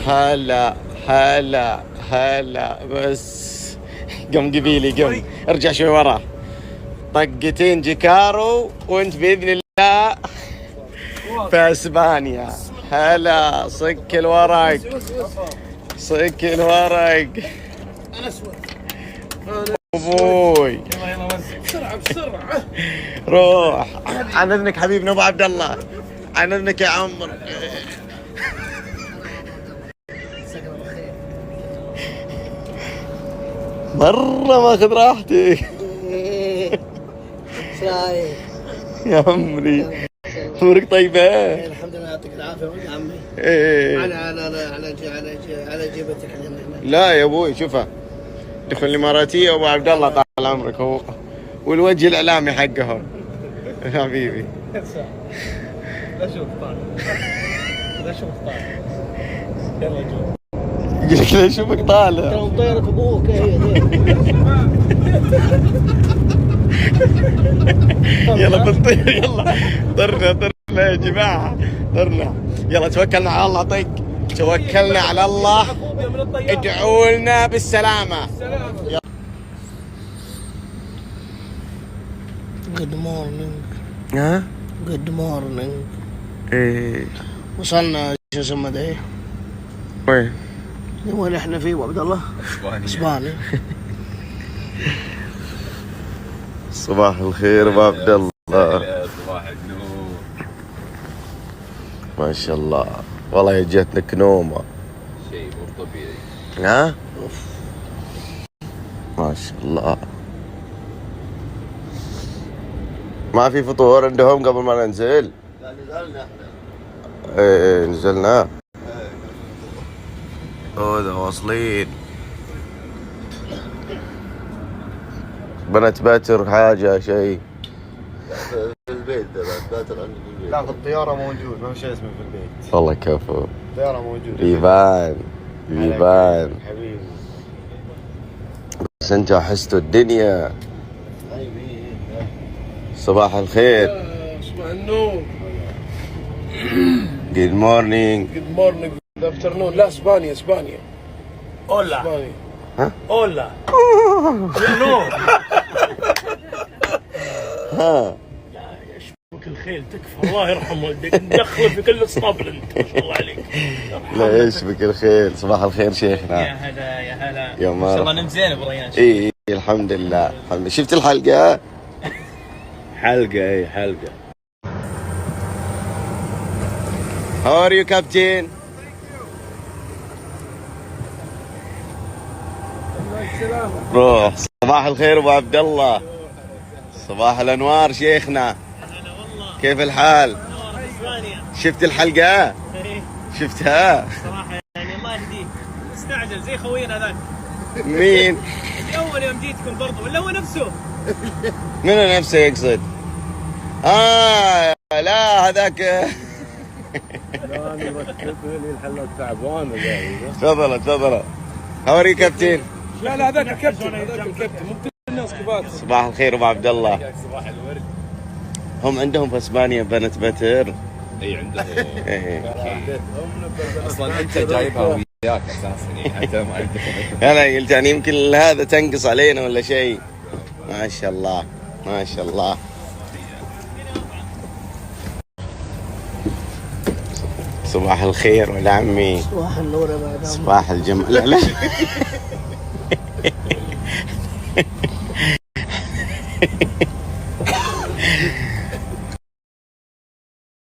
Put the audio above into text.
هلا هلا هلا بس. قم قبيلي قم، ارجع شوي ورا. طقتين جيكارو وانت باذن الله في اسبانيا. هلا صك الورق، صك الورق. انا اسود ابوي بسرعه بسرعه. روح عن اذنك حبيبنا ابو عبد الله، عن اذنك يا عمر. مرة ماخذ راحتي. شايف يا عمري امورك طيبة؟ الحمد لله يعطيك العافيه يا عمي. ايه على جيبتك هنا. لا يا ابوي شوفها، دخل الاماراتية وابو عبد الله طال عمرك هو والوجه الاعلامي حقهم. حبيبي لا شوف طالع لا شوف طالع يلا جو. يقول لك ليش اشوفك طالع؟ ترى مطيرة ابوك هي يلا بنطير يلا. طرنا يا جماعة، طرنا يلا. توكلنا على الله. طيق توكلنا على الله. ادعوا لنا بالسلامة. جود مورنينج. ها؟ جود مورنينج. ايه وصلنا شو اسمه ده؟ وين؟ وين احنا فيه ابو عبد الله؟ اسبانيا. صباح الخير ابو عبد الله. صباح النور. ما شاء الله والله جتك نومة. شيء مو طبيعي. ها؟ ما شاء الله. ما في فطور عندهم قبل ما ننزل؟ لا نزلنا احنا. ايه نزلنا. هذا واصلين. بنت باتر حاجة شيء في البيت بنت باتر عندي في البيت. لا في الطيارة موجود، ما في شيء اسمه في البيت. والله كفو. الطيارة موجود. يبان يبان. حبيبي بس انتوا حستوا الدنيا. صباح الخير. صباح النور. Good morning. جود مورنينج. جود افترنون. لا اسبانيا. اولا. اسبانيا. ها؟ اولا. نو. ها يشبك الخيل تكفى. الله يرحم والديك مدخله في كل اسطبل انت ما شاء الله عليك. لا يشبك الخير. صباح الخير شيخنا. يا هلا يا هلا. يا ما شاء الله مرحبا. نمت زين ابو ريان. اي الحمد لله الحمد لله. شفت الحلقة؟ حلقة اي حلقة. How are you captain? روح. صباح الخير ابو عبد الله. صباح الانوار شيخنا. هلا والله. كيف الحال؟ نور اسبانيا. شفت الحلقة؟ شفتها؟ صراحه يعني الله يهديك استعجل زي خوينا ذاك مين؟ اللي اول يوم جيتكم برضه ولا هو نفسه. منو نفسه يقصد؟ لا هذاك. لا انا ركبت لي الحلقة تعبانة جاي. تفضل تفضل. هوري كابتن. لا هذاك الكابتن. هذاك الكابتن مو الناس كبار. صباح الخير ابو عبد الله. صباح الورد. هم عندهم في اسبانيا بنت بتر. اي عندهم. إيه. اصلا انت جايبها وياك اساسا يعني حتى ما عندكم. انا قلت يعني يمكن هذا تنقص علينا ولا شيء. ما شاء الله ما شاء الله. صباح الخير ولا عمي. صباح النور يا بعد. صباح الجمال. لا لا